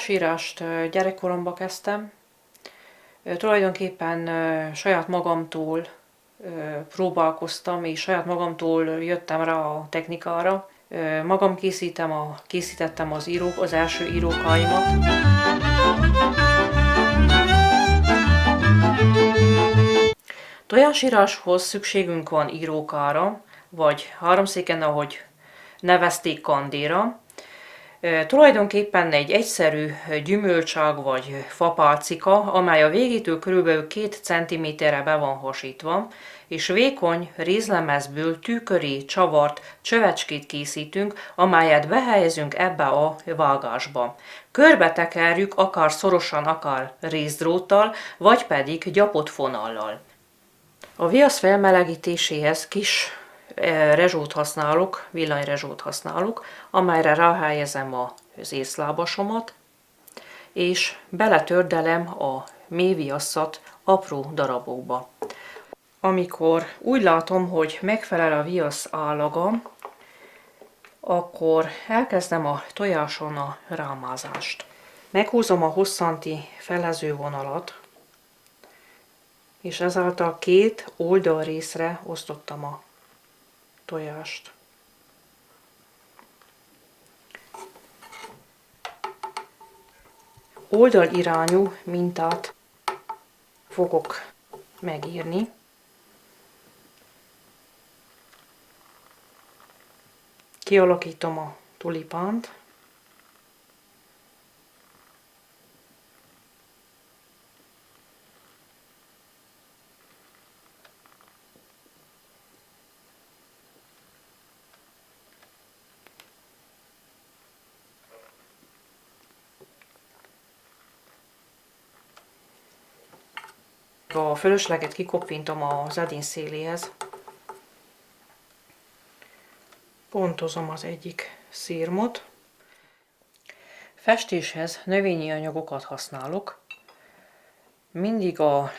Tojásírást gyerekkoromban kezdtem. Tulajdonképpen saját magamtól próbálkoztam, és saját magamtól jöttem rá a technikára. Magam készítettem az első írókáimat. Tojásíráshoz szükségünk van írókára, vagy háromszéken, ahogy nevezték, kandéra. Tulajdonképpen egy egyszerű gyümölcság vagy fapálcika, amely a végétől kb. 2 cm-re be van hasítva, és vékony rézlemezből tűköri csavart csövecskét készítünk, amelyet behelyezünk ebbe a vágásba. Körbe tekerjük akár szorosan, akár rézdróttal, vagy pedig gyapott fonallal. A viasz felmelegítéséhez kis rezsót használok, villanyrezsót használok, amelyre ráhelyezem az észlábasomat, és beletördelem a mélyviasszat apró darabokba. Amikor úgy látom, hogy megfelel a viasz állaga, akkor elkezdem a tojáson a rámázást. Meghúzom a hosszanti felezővonalat, és ezáltal 2 oldalrészre osztottam a tojást. Oldalirányú mintát fogok megírni. Kialakítom a tulipánt. A fölösleget kikoppintom az edény széléhez. Pontozom az egyik szirmot. Festéshez növényi anyagokat használok. Mindig a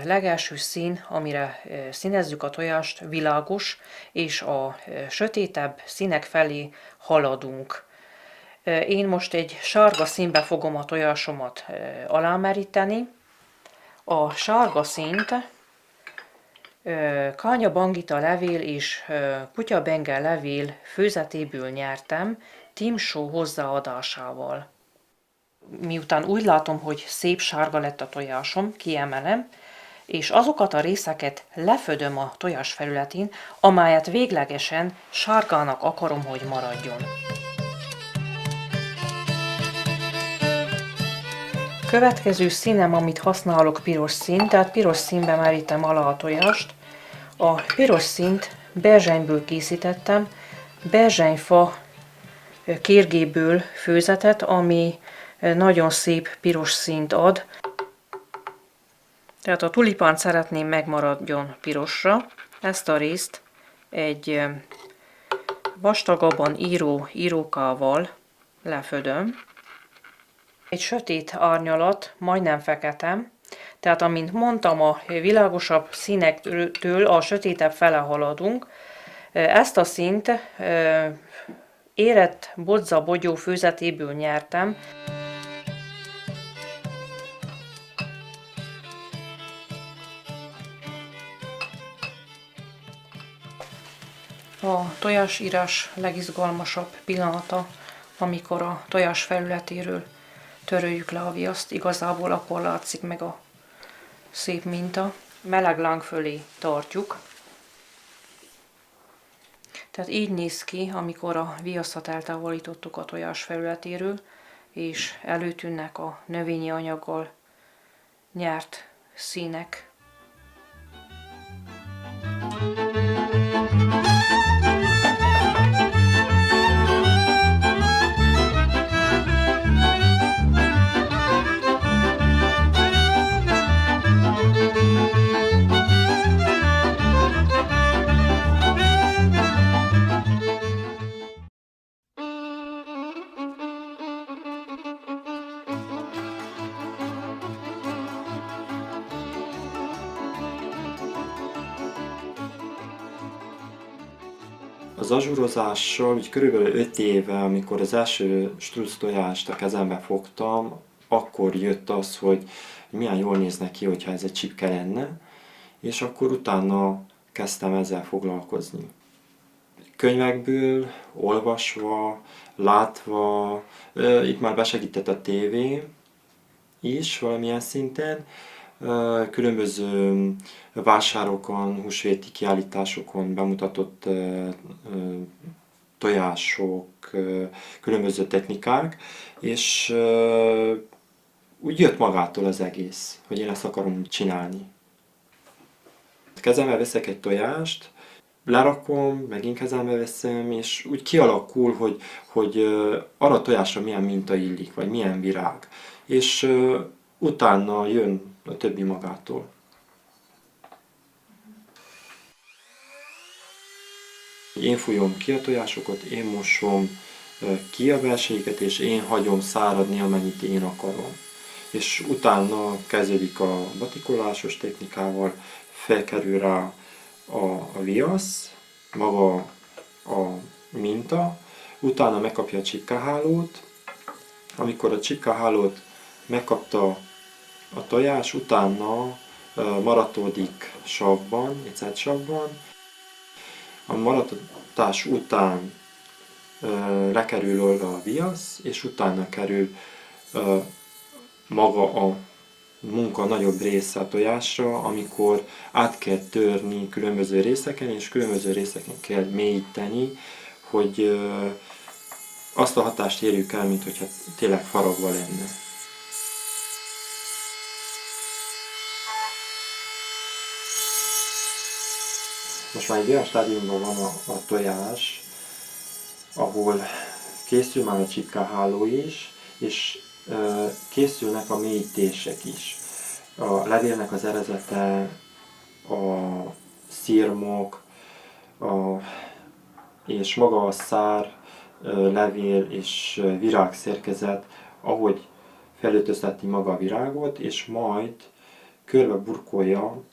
legelső szín, amire színezzük a tojást, világos, és a sötétebb színek felé haladunk. Én most egy sárga színbe fogom a tojásomat alámeríteni. A sárga színt kányabangita levél és kutyabenge levél főzetéből nyertem tímsó hozzáadásával. Miután úgy látom, hogy szép sárga lett a tojásom, kiemelem, és azokat a részeket lefödöm a tojás felületén, amelyet véglegesen sárgának akarom, hogy maradjon. Következő színem, amit használok, piros szín, tehát piros színbe merítem alá a tojást. A piros színt berzsenyből készítettem, berzsenyfa kérgéből főzetet, ami nagyon szép piros színt ad. Tehát a tulipánt szeretném megmaradjon pirosra. Ezt a részt egy vastagabban író írókával lefödöm. Egy sötét árnyalat, majdnem fekete, tehát amint mondtam, a világosabb színektől a sötétebb fele haladunk. Ezt a színt érett bodza-bogyó főzetéből nyertem. A tojásírás legizgalmasabb pillanata, amikor a tojás felületéről töröljük le a viaszt, igazából akkor látszik meg a szép minta. Meleg láng fölé tartjuk. Tehát így néz ki, amikor a viaszat eltávolítottuk a tojás felületéről, és előtűnnek a növényi anyaggal nyert színek. Az azsúrozással úgy körülbelül 5 éve, amikor az első struc tojást a kezembe fogtam, akkor jött az, hogy milyen jól nézne ki, hogyha ez egy csipke lenne, és akkor utána kezdtem ezzel foglalkozni. Könyvekből, olvasva, látva, itt már besegített a tévé is valamilyen szinten, különböző vásárokon, húsvéti kiállításokon bemutatott tojások, különböző technikák, és úgy jött magától az egész, hogy én ezt akarom csinálni. Kezembe veszek egy tojást, lerakom, megint kezembe veszem, és úgy kialakul, hogy arra a tojásra milyen minta illik, vagy milyen virág. És utána jön a többi magától. Én fújom ki a tojásokat, én mosom ki a belsejéket, és én hagyom száradni, amennyit én akarom. És utána kezdődik a batikolásos technikával, felkerül rá a viasz, maga a minta, utána megkapja a csipkehálót. Amikor a csipkehálót megkapta a tojás, utána maratódik savban, ecetsavban. A maratás után lekerül a viasz, és utána kerül maga a munka nagyobb része a tojásra, amikor át kell törni különböző részeken, és különböző részeken kell mélyíteni, hogy azt a hatást érjük el, mint hogyha tényleg faragva lenne. Most már egy olyan stádiumban van a tojás, ahol készül már a csipkeháló is, és készülnek a mélyítések is. A levélnek az erezete, a szirmok, és maga a szár, levél és virágszerkezet, ahogy felöltözteti maga a virágot, és majd körbe burkolja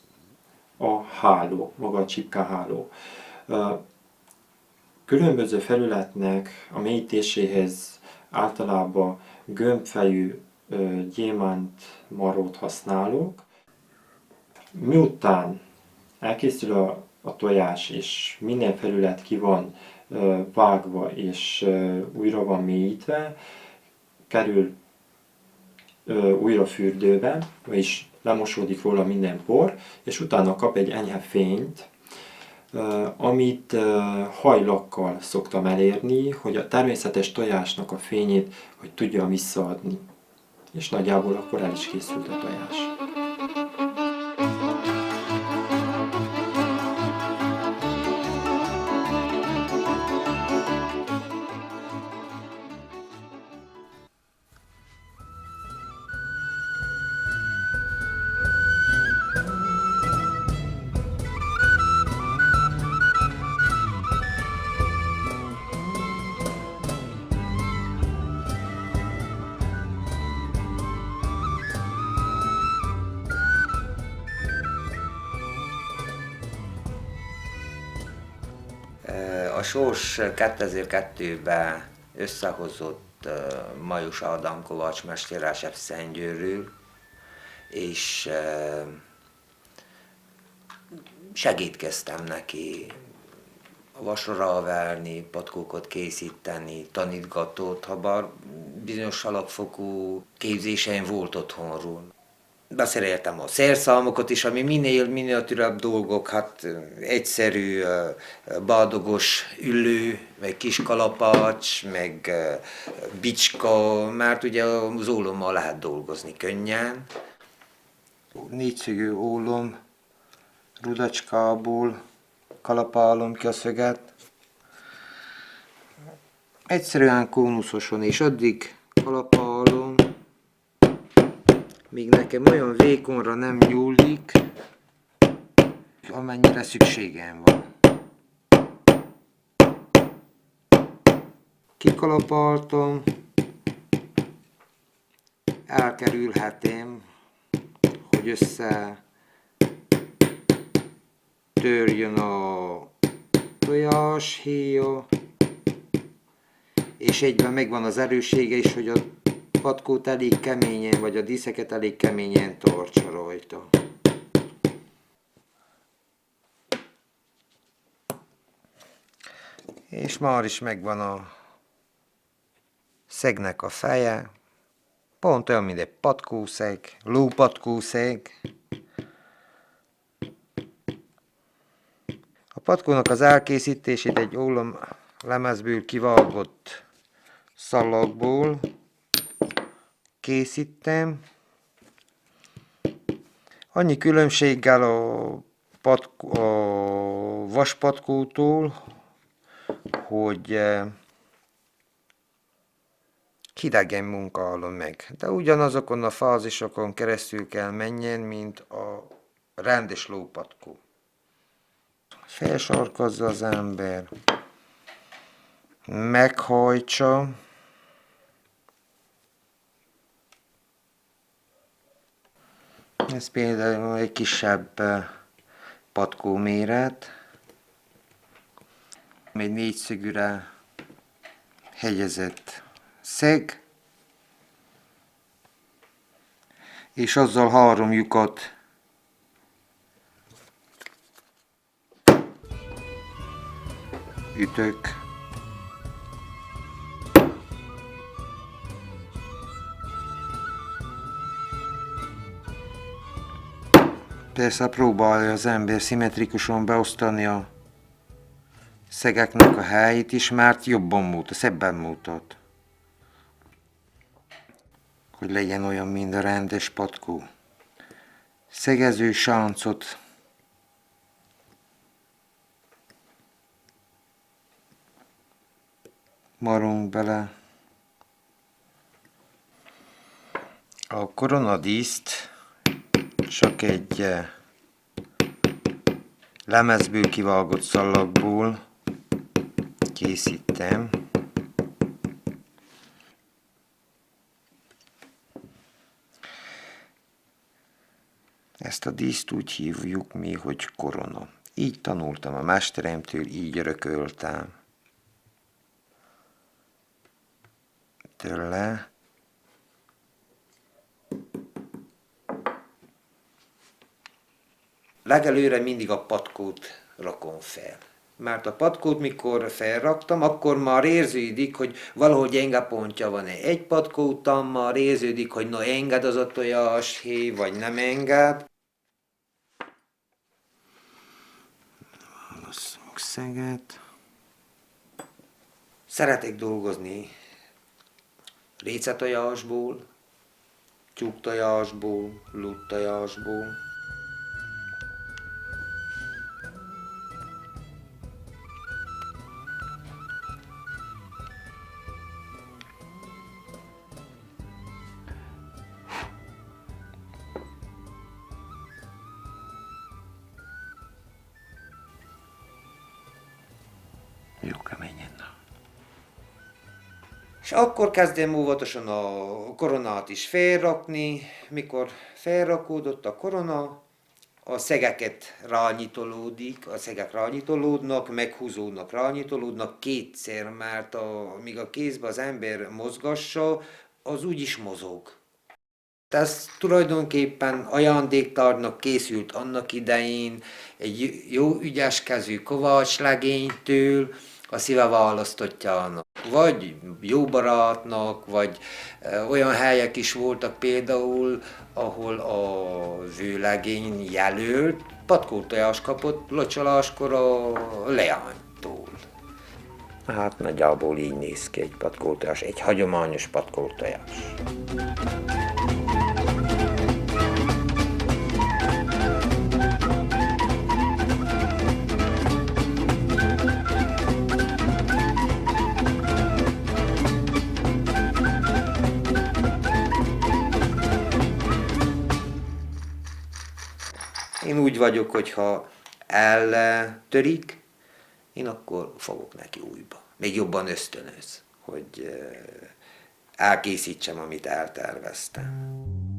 a háló, maga a csipkeháló. Különböző felületnek a mélyítéséhez általában gömbfejű gyémánt marót használok. Miután elkészül a tojás, és minden felület ki van vágva és újra van mélyítve, kerül újra fürdőbe, vagyis lemosódik róla minden por, és utána kap egy enyhe fényt, amit hajlakkal szoktam elérni, hogy a természetes tojásnak a fényét hogy tudja visszaadni. És nagyjából akkor el is készült a tojás. A sors 2002-ben összehozott Majus Ádám kovácsmesterrel Szentgyőrről, és segítkeztem neki vasra verni, patkókat készíteni, tanítgatott, habár bizonyos alapfokú képzéseim volt otthonról. Beszereltem a szerszámokat is, ami minél miniatűrebb dolgok, hát egyszerű bádogos üllő, meg kis kalapács, meg bicska, mert ugye az ólommal lehet dolgozni könnyen. Négyszögű ólom, rudacskából kalapálom ki a szöget. Egyszerűen kónuszosan, és addig kalapálom, míg nekem olyan vékonyra nem nyúlik, amennyire szükségem van. Kikalapáltam, elkerülhetem, hogy össze törjön a tojás héja, és egyben megvan az erőssége is, hogy a patkót elég keményen, vagy a díszeket elég keményen tartsa rajta. És már is megvan a szegnek a feje, pont olyan, mint egy patkószeg, lópatkószeg. A patkónak az elkészítését egy ólom lemezből kivágott szalagból készítem. Annyi különbséggel a vaspatkótól, hogy hidegen munkálom meg. De ugyanazokon a fázisokon keresztül kell menjen, mint a rendes lópatkó. Felsarkazza az ember, meghajtsa, ez például egy kisebb patkó méret, egy négyszögűre hegyezett szeg, és azzal 3 lyukat ütök. Persze próbálja az ember szimmetrikusan beosztani a szegeknek a helyét is, mert jobban mutat, szebben mutat. Hogy legyen olyan, mint a rendes patkó. Szegező sáncot marunk bele. A koronadíszt csak egy lemezből kivágott szalagból készítem. Ezt a díszt úgy hívjuk mi, hogy korona. Így tanultam a mesteremtől, így örököltem tőle. Legelőre mindig a patkót rakom fel. Mert a patkót, mikor felraktam, akkor már érződik, hogy valahogy gyenge pontja van egy patkó után, már érződik, hogy na enged az a tojáshéj, vagy nem enged. Válasszunk szeget. Szeretek dolgozni récetojásból, tyúktojásból, lúttojásból. Jó keményen. És akkor kezdem óvatosan a koronát is felrakni. Mikor felrakódott a korona, a szegeket rányitolódik, a szegek rányitolódnak, meghúzódnak, rányitolódnak kétszer, mert míg a kézbe az ember mozgassa, az úgyis mozog. Ez tulajdonképpen ajándéktárnak készült annak idején egy jó ügyes kezű kovács legénytől, a szíve választottjának. Vagy jó barátnak, vagy olyan helyek is voltak például, ahol a vőlegény jelölt patkótojás kapott locsoláskor a leánytól. Hát nagyjából így néz ki egy patkótojás, egy hagyományos patkótojás. Én úgy vagyok, hogy ha eltörik, én akkor fogok neki újba. Még jobban ösztönöz, hogy elkészítsem, amit elterveztem.